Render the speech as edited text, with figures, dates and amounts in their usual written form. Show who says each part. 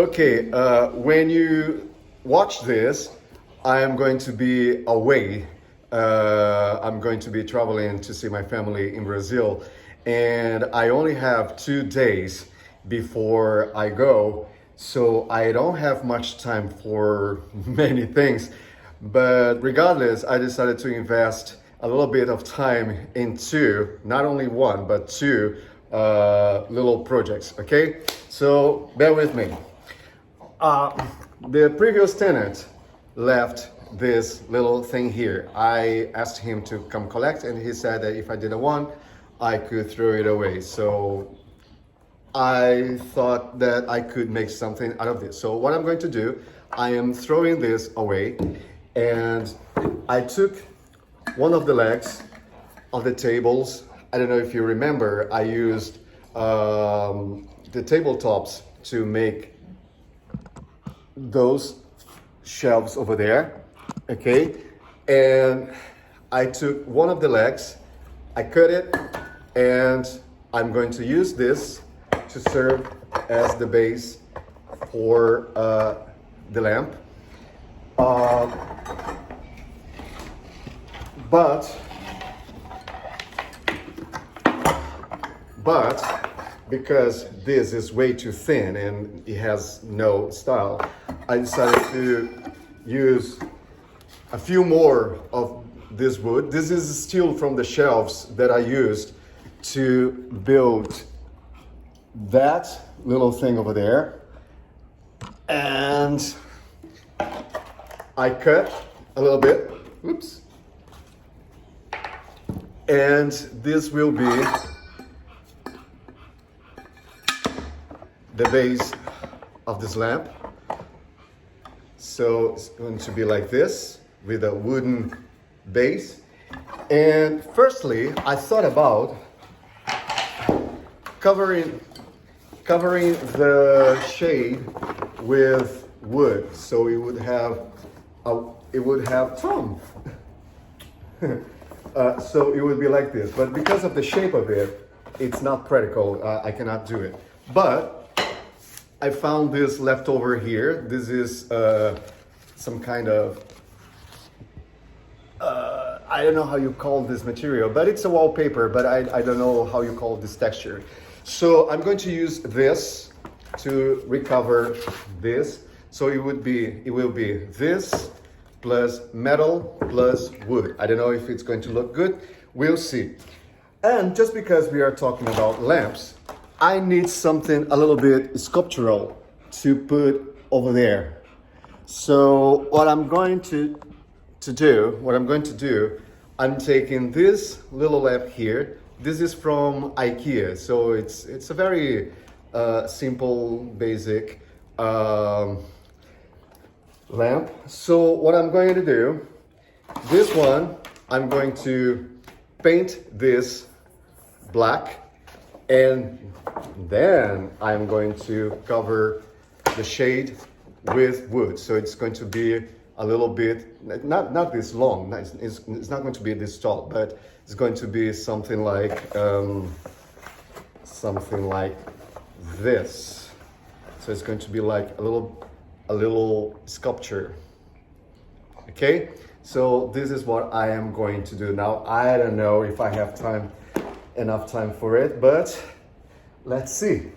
Speaker 1: Okay, when you watch this, I am going to be away. I'm going to be traveling to see my family in Brazil, and I only have 2 days before I go, so I don't have much time for many things. But regardless, I decided to invest a little bit of time into not only one but two little projects. Okay, so bear with me. The previous tenant left this little thing here. I asked him to come collect, and he said that if I didn't want, I could throw it away. So I thought that I could make something out of this. So what I'm going to do, I am throwing this away, and I took one of the legs of the tables. I don't know if you remember, I used the tabletops to make those shelves over there, okay? And I took one of the legs, I cut it, and I'm going to use this to serve as the base for the lamp. But because this is way too thin and it has no style, I decided to use a few more of this wood. This is still from the shelves that I used to build that little thing over there. And I cut a little bit, oops. And this will be the base of this lamp. So it's going to be like this with a wooden base. And firstly, I thought about covering the shade with wood, so it would have Tom. So it would be like this, but because of the shape of it, it's not practical. I cannot do it. But I found this leftover here. This is some kind of, I don't know how you call this material, but it's a wallpaper, but I don't know how you call this texture. So I'm going to use this to recover this. So it will be this plus metal plus wood. I don't know if it's going to look good. We'll see. And just because we are talking about lamps, I need something a little bit sculptural to put over there. So what I'm going to do, I'm taking this little lamp here. This is from IKEA, so it's a very simple, basic lamp. So what I'm going to do, this one, I'm going to paint this black, and then I'm going to cover the shade with wood. So it's going to be a little bit, not this long, it's not going to be this tall, but it's going to be something like this. So it's going to be like a little sculpture. Okay, so this is what I am going to do now. I don't know if I have enough time for it, but let's see.